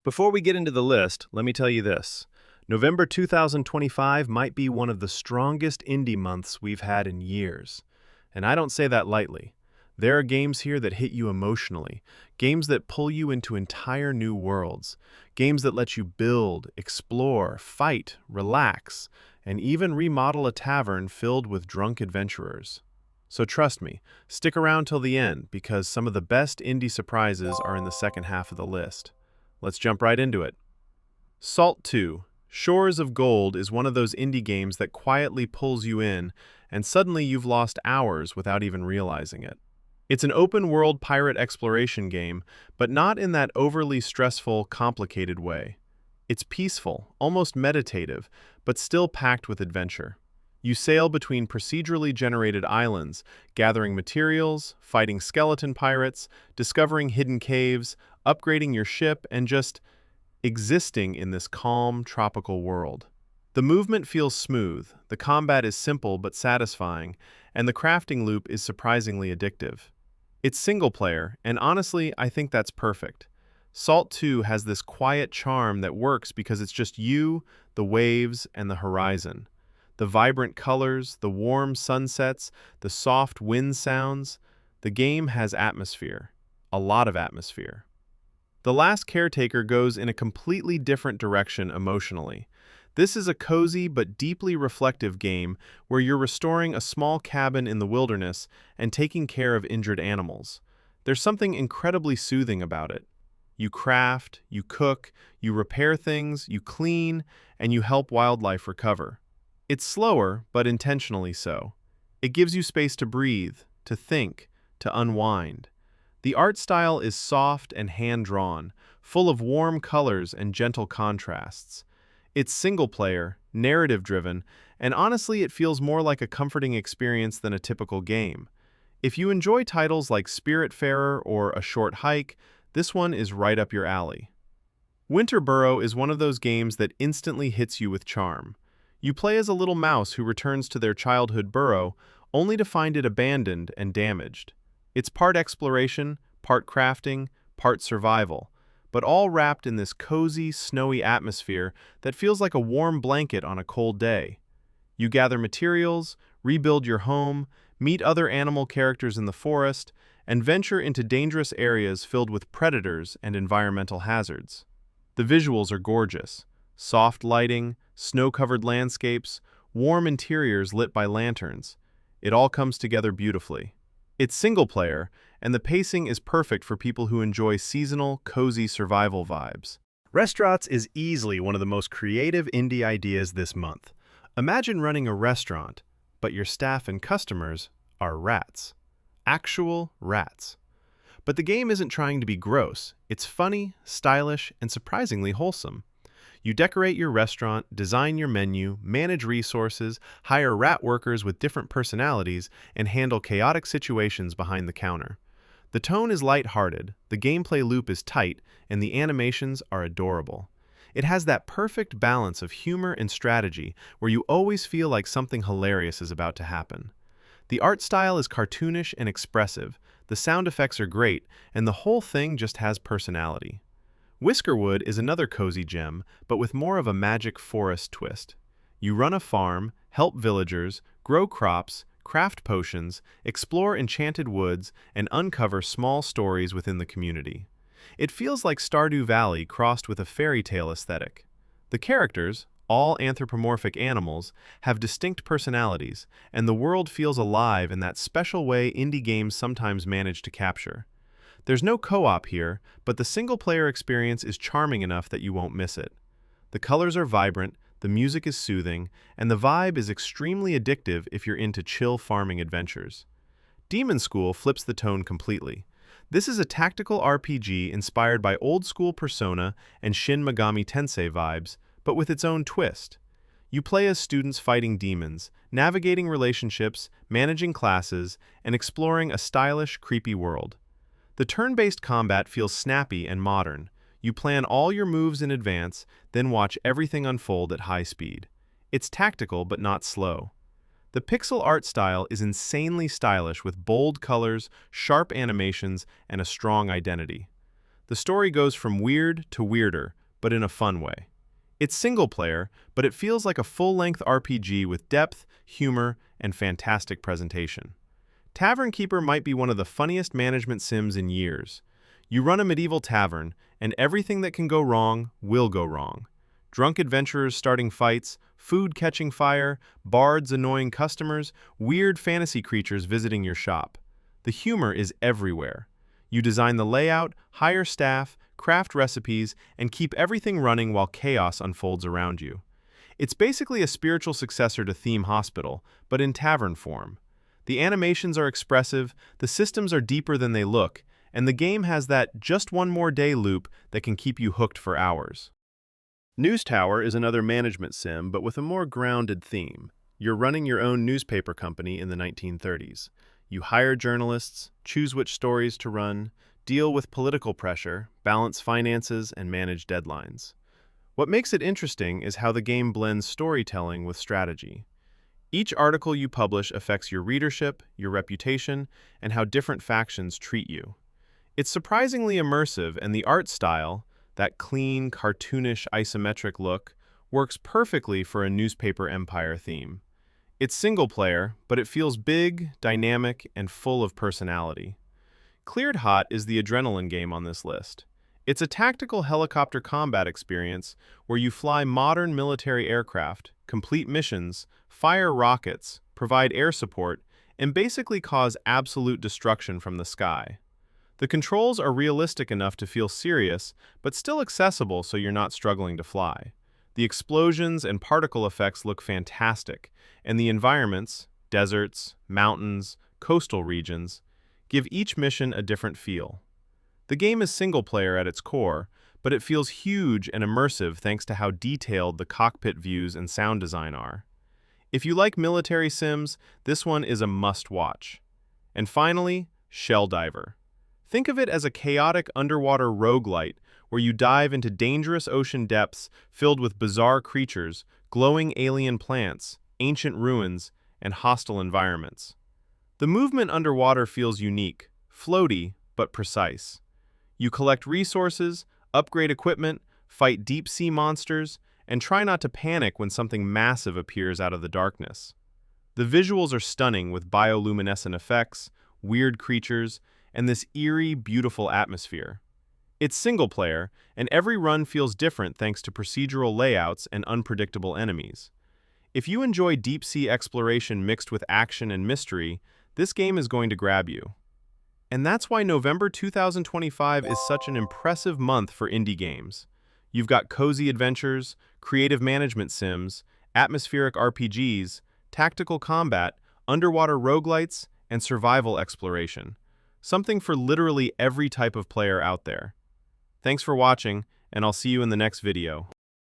Before we get into the list, let me tell you this. November 2025 might be one of the strongest indie months we've had in years. And I don't say that lightly. There are games here that hit you emotionally, games that pull you into entire new worlds, games that let you build, explore, fight, relax, and even remodel a tavern filled with drunk adventurers. So trust me, stick around till the end because some of the best indie surprises are in the second half of the list. Let's jump right into it. Salt 2, Shores of Gold is one of those indie games that quietly pulls you in, and suddenly you've lost hours without even realizing it. It's an open-world pirate exploration game, but not in that overly stressful, complicated way. It's peaceful, almost meditative, but still packed with adventure. You sail between procedurally generated islands, gathering materials, fighting skeleton pirates, discovering hidden caves, upgrading your ship, and just existing in this calm, tropical world. The movement feels smooth, the combat is simple but satisfying, and the crafting loop is surprisingly addictive. It's single player, and honestly, I think that's perfect. Salt 2 has this quiet charm that works because it's just you, the waves, and the horizon. The vibrant colors, the warm sunsets, the soft wind sounds, the game has atmosphere. A lot of atmosphere. The Last Caretaker goes in a completely different direction emotionally. This is a cozy but deeply reflective game where you're restoring a small cabin in the wilderness and taking care of injured animals. There's something incredibly soothing about it. You craft, you cook, you repair things, you clean, and you help wildlife recover. It's slower, but intentionally so. It gives you space to breathe, to think, to unwind. The art style is soft and hand-drawn, full of warm colors and gentle contrasts. It's single-player, narrative-driven, and honestly it feels more like a comforting experience than a typical game. If you enjoy titles like Spiritfarer or A Short Hike, this one is right up your alley. Burrow is one of those games that instantly hits you with charm. You play as a little mouse who returns to their childhood burrow, only to find it abandoned and damaged. It's part exploration, part crafting, part survival, but all wrapped in this cozy, snowy atmosphere that feels like a warm blanket on a cold day. You gather materials, rebuild your home, meet other animal characters in the forest, and venture into dangerous areas filled with predators and environmental hazards. The visuals are gorgeous. Soft lighting, snow-covered landscapes, warm interiors lit by lanterns. It all comes together beautifully. It's single-player, and the pacing is perfect for people who enjoy seasonal, cozy survival vibes. Restaurats is easily one of the most creative indie ideas this month. Imagine running a restaurant, but your staff and customers are rats. Actual rats. But the game isn't trying to be gross. It's funny, stylish, and surprisingly wholesome. You decorate your restaurant, design your menu, manage resources, hire rat workers with different personalities, and handle chaotic situations behind the counter. The tone is light-hearted, the gameplay loop is tight, and the animations are adorable. It has that perfect balance of humor and strategy where you always feel like something hilarious is about to happen. The art style is cartoonish and expressive, the sound effects are great, and the whole thing just has personality. Whiskerwood is another cozy gem, but with more of a magic forest twist. You run a farm, help villagers, grow crops, craft potions, explore enchanted woods, and uncover small stories within the community. It feels like Stardew Valley crossed with a fairy tale aesthetic. The characters, all anthropomorphic animals, have distinct personalities, and the world feels alive in that special way indie games sometimes manage to capture. There's no co-op here, but the single-player experience is charming enough that you won't miss it. The colors are vibrant, the music is soothing, and the vibe is extremely addictive if you're into chill farming adventures. Demonschool flips the tone completely. This is a tactical RPG inspired by old-school Persona and Shin Megami Tensei vibes, but with its own twist. You play as students fighting demons, navigating relationships, managing classes, and exploring a stylish, creepy world. The turn-based combat feels snappy and modern. You plan all your moves in advance, then watch everything unfold at high speed. It's tactical but not slow. The pixel art style is insanely stylish with bold colors, sharp animations, and a strong identity. The story goes from weird to weirder, but in a fun way. It's single-player, but it feels like a full-length RPG with depth, humor, and fantastic presentation. Tavern Keeper might be one of the funniest management sims in years. You run a medieval tavern, and everything that can go wrong will go wrong. Drunk adventurers starting fights, food catching fire, bards annoying customers, weird fantasy creatures visiting your shop. The humor is everywhere. You design the layout, hire staff, craft recipes, and keep everything running while chaos unfolds around you. It's basically a spiritual successor to Theme Hospital, but in tavern form. The animations are expressive, the systems are deeper than they look, and the game has that just one more day loop that can keep you hooked for hours. News Tower is another management sim, but with a more grounded theme. You're running your own newspaper company in the 1930s. You hire journalists, choose which stories to run, deal with political pressure, balance finances, and manage deadlines. What makes it interesting is how the game blends storytelling with strategy. Each article you publish affects your readership, your reputation, and how different factions treat you. It's surprisingly immersive, and the art style, that clean, cartoonish, isometric look, works perfectly for a newspaper empire theme. It's single-player, but it feels big, dynamic, and full of personality. Cleared Hot is the adrenaline game on this list. It's a tactical helicopter combat experience where you fly modern military aircraft, complete missions, fire rockets, provide air support, and basically cause absolute destruction from the sky. The controls are realistic enough to feel serious, but still accessible so you're not struggling to fly. The explosions and particle effects look fantastic, and the environments, deserts, mountains, coastal regions, give each mission a different feel. The game is single-player at its core, but it feels huge and immersive thanks to how detailed the cockpit views and sound design are. If you like military sims, this one is a must-watch. And finally, Shelldiver. Think of it as a chaotic underwater roguelite where you dive into dangerous ocean depths filled with bizarre creatures, glowing alien plants, ancient ruins, and hostile environments. The movement underwater feels unique, floaty, but precise. You collect resources, upgrade equipment, fight deep-sea monsters, and try not to panic when something massive appears out of the darkness. The visuals are stunning with bioluminescent effects, weird creatures, and this eerie, beautiful atmosphere. It's single-player, and every run feels different thanks to procedural layouts and unpredictable enemies. If you enjoy deep-sea exploration mixed with action and mystery, this game is going to grab you. And that's why November 2025 is such an impressive month for indie games. You've got cozy adventures, creative management sims, atmospheric RPGs, tactical combat, underwater roguelites, and survival exploration. Something for literally every type of player out there. Thanks for watching, and I'll see you in the next video.